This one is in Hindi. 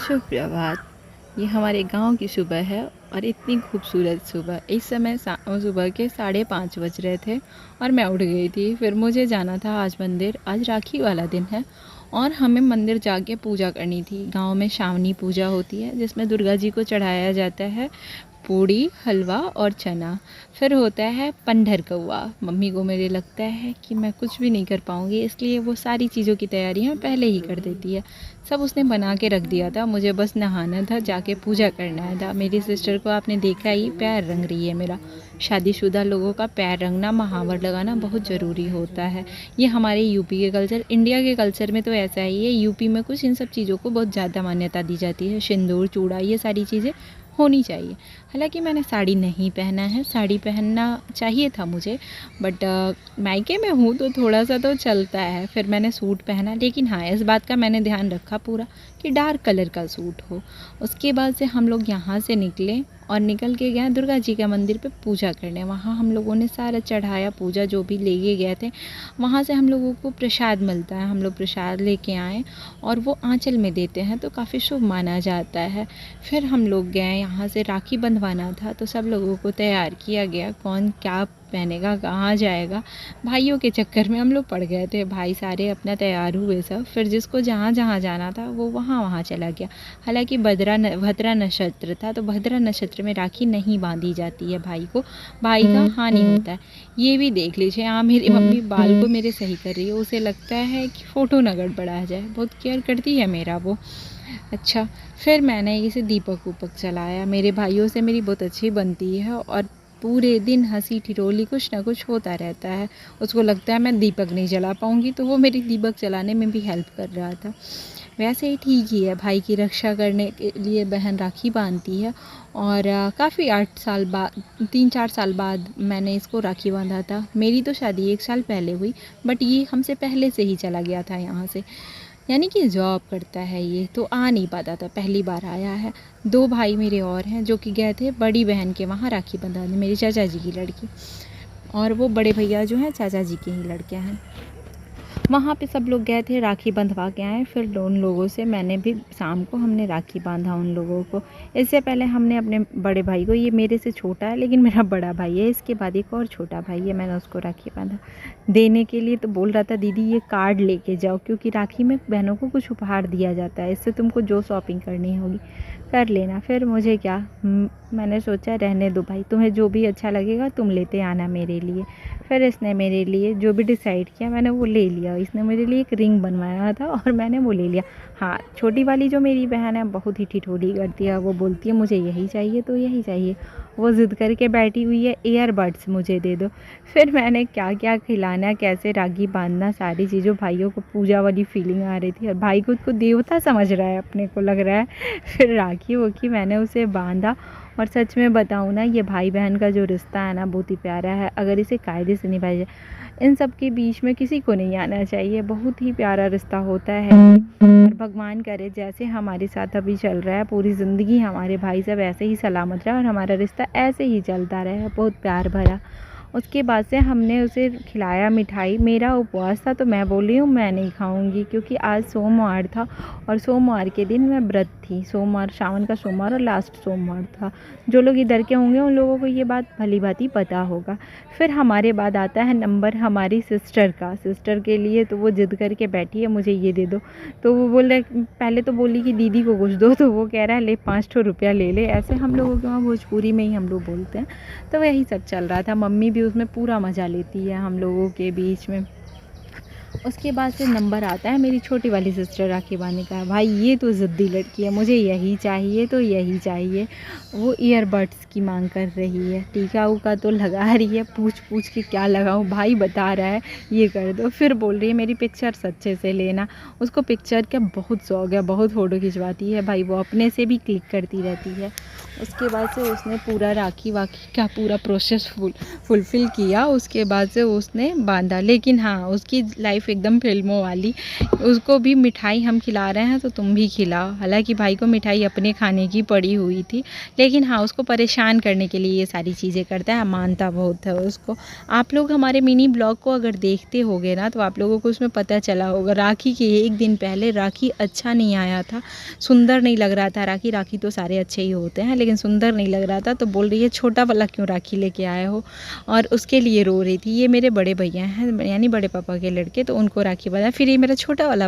सुप्रभात। ये हमारे गांव की सुबह है और इतनी खूबसूरत सुबह। इस समय सुबह के 5:30 बज रहे थे और मैं उठ गई थी। फिर मुझे जाना था आज मंदिर। आज राखी वाला दिन है और हमें मंदिर जाके पूजा करनी थी। गांव में श्रावणी पूजा होती है जिसमें दुर्गा जी को चढ़ाया जाता है पूड़ी, हलवा और चना। फिर होता है पंडर कौआ। मम्मी को मेरे लगता है कि मैं कुछ भी नहीं कर पाऊँगी, इसलिए वो सारी चीज़ों की तैयारियाँ पहले ही कर देती है। सब उसने बना के रख दिया था, मुझे बस नहाना था, जाके पूजा करना था। मेरी सिस्टर को आपने देखा ही, पैर रंग रही है मेरा। शादीशुदा लोगों का पैर रंगना, महावर लगाना बहुत ज़रूरी होता है। ये हमारे यूपी के कल्चर, इंडिया के कल्चर में तो ऐसा ही है। यूपी में कुछ इन सब चीज़ों को बहुत ज़्यादा मान्यता दी जाती है। सिंदूर, चूड़ा, ये सारी चीज़ें होनी चाहिए। हालांकि मैंने साड़ी नहीं पहना है, साड़ी पहनना चाहिए था मुझे, बट मायके में हूँ तो थोड़ा सा तो चलता है। फिर मैंने सूट पहना, लेकिन हाँ, इस बात का मैंने ध्यान रखा पूरा कि डार्क कलर का सूट हो। उसके बाद से हम लोग यहाँ से निकले और निकल के गए दुर्गा जी का मंदिर पे पूजा करने। वहाँ हम लोगों ने सारा चढ़ाया, पूजा जो भी लेके गए थे। वहाँ से हम लोगों को प्रसाद मिलता है, हम लोग प्रसाद लेके आए और वो आंचल में देते हैं तो काफ़ी शुभ माना जाता है। फिर हम लोग गए, यहाँ से राखी बंधवाना था तो सब लोगों को तैयार किया गया, कौन क्या पहनेगा, कहाँ जाएगा। भाइयों के चक्कर में हम लोग पड़ गए थे। भाई सारे अपना तैयार हुए सब, फिर जिसको जहाँ जहाँ जाना था वो वहाँ वहाँ चला गया। हालांकि भद्रा नक्षत्र था तो भद्रा नक्षत्र में राखी नहीं बांधी जाती है भाई को, भाई का हानि होता है। ये भी देख लीजिए। हाँ, मेरी मम्मी बाल को मेरे सही कर रही है, उसे लगता है कि फ़ोटो न गड़बड़ा जाए, बहुत केयर करती है मेरा वो। अच्छा, फिर मैंने इसे दीपक ऊपक जलाया। मेरे भाइयों से मेरी बहुत अच्छी बनती है और पूरे दिन हंसी ठिठोली कुछ ना कुछ होता रहता है। उसको लगता है मैं दीपक नहीं जला पाऊँगी तो वो मेरी दीपक जलाने में भी हेल्प कर रहा था। वैसे ही ठीक ही है, भाई की रक्षा करने के लिए बहन राखी बांधती है। और काफ़ी 8 साल बाद, 3-4 साल बाद मैंने इसको राखी बांधा था। मेरी तो शादी 1 साल पहले हुई, बट ये हमसे पहले से ही चला गया था यहाँ से। यानी कि जॉब करता है ये, तो आ नहीं पाता था, पहली बार आया है। 2 भाई मेरे और हैं जो कि गए थे बड़ी बहन के वहाँ राखी बंधाने, मेरी चाचा जी की लड़की। और वो बड़े भैया जो हैं चाचा जी के ही लड़के हैं। वहाँ पे सब लोग गए थे, राखी बंधवा के आए। फिर उन लोगों से मैंने भी शाम को हमने राखी बांधा उन लोगों को। इससे पहले हमने अपने बड़े भाई को, ये मेरे से छोटा है लेकिन मेरा बड़ा भाई है, इसके बाद एक और छोटा भाई है, मैंने उसको राखी बांधा। देने के लिए तो बोल रहा था दीदी ये कार्ड लेके जाओ, क्योंकि राखी में बहनों को कुछ उपहार दिया जाता है, इससे तुमको जो शॉपिंग करनी होगी कर लेना। फिर मुझे क्या, मैंने सोचा रहने दो भाई, तुम्हें जो भी अच्छा लगेगा तुम लेते आना मेरे लिए। फिर इसने मेरे लिए जो भी डिसाइड किया मैंने वो ले लिया। इसने मेरे लिए एक रिंग बनवाया था और मैंने वो ले लिया। हाँ, छोटी वाली जो मेरी बहन है बहुत ही ठिठोली करती है, वो बोलती है मुझे यही चाहिए तो यही चाहिए। वो ज़िद करके बैठी हुई है ईयरबड्स मुझे दे दो। फिर मैंने क्या क्या खिलाना, कैसे राखी बांधना, सारी चीज़ों, भाइयों को पूजा वाली फीलिंग आ रही थी और भाई खुद को देवता समझ रहा है अपने को, लग रहा है। फिर राखी वो की मैंने उसे बांधा। और सच में बताऊँ ना, ये भाई बहन का जो रिश्ता है ना बहुत ही प्यारा है, अगर इसे कायदे से निभाया जाए। इन सब के बीच में किसी को नहीं आना चाहिए, बहुत ही प्यारा रिश्ता होता है। और भगवान करे जैसे हमारे साथ अभी चल रहा है, पूरी ज़िंदगी हमारे भाई सब ऐसे ही सलामत रहे और हमारा रिश्ता ऐसे ही चलता रहे, बहुत प्यार भरा। उसके बाद से हमने उसे खिलाया मिठाई। मेरा उपवास था तो मैं बोली हूँ मैं नहीं खाऊंगी, क्योंकि आज सोमवार था और सोमवार के दिन मैं व्रत थी। सोमवार, सावन का सोमवार और लास्ट सोमवार था। जो लोग इधर के होंगे उन लोगों को ये बात भली भांति पता होगा। फिर हमारे बाद आता है नंबर हमारी सिस्टर का। सिस्टर के लिए तो वो ज़िद करके बैठी है मुझे ये दे दो, तो वो बोल रहे, पहले तो बोली कि दीदी को कुछ दो, तो वो कह रहा है ले 500 रुपया ले ले। ऐसे हम लोगों के वहाँ भोजपुरी में ही हम लोग बोलते हैं। तो वही सब चल रहा था। मम्मी भी उसमें पूरा मज़ा लेती है हम लोगों के बीच में। उसके बाद से नंबर आता है मेरी छोटी वाली सिस्टर राखी बांधने का। भाई ये तो ज़िद्दी लड़की है, मुझे यही चाहिए तो यही चाहिए। वो ईयरबड्स की मांग कर रही है, टीका उका तो लगा रही है, पूछ पूछ के क्या लगाऊं, भाई बता रहा है ये कर दो। फिर बोल रही है मेरी पिक्चर्स अच्छे से लेना। उसको पिक्चर का बहुत शौक है, बहुत फ़ोटो खिंचवाती है भाई, वो अपने से भी क्लिक करती रहती है। उसके बाद से उसने पूरा राखी वाखी का पूरा प्रोसेस फुलफ़िल किया। उसके बाद से उसने बांधा। लेकिन हाँ, उसकी लाइफ एकदम फिल्मों वाली। उसको भी मिठाई हम खिला रहे हैं तो तुम भी खिलाओ। हालांकि भाई को मिठाई अपने खाने की पड़ी हुई थी, लेकिन हाँ, उसको परेशान करने के लिए ये सारी चीज़ें करता है। मानता बहुत है उसको। आप लोग हमारे मिनी ब्लॉग को अगर देखते होगे ना, तो आप लोगों को उसमें पता चला होगा राखी के एक दिन पहले राखी अच्छा नहीं आया था, सुंदर नहीं लग रहा था। राखी तो सारे अच्छे ही होते हैं, लेकिन सुंदर नहीं लग रहा था। तो बोल रही है छोटा वाला क्यों राखी लेके आए हो, और उसके लिए रो रही थी। ये मेरे बड़े भैया हैं, यानी बड़े पापा के लड़के, तो उनको राखी बांधा। फिर ये मेरा छोटा वाला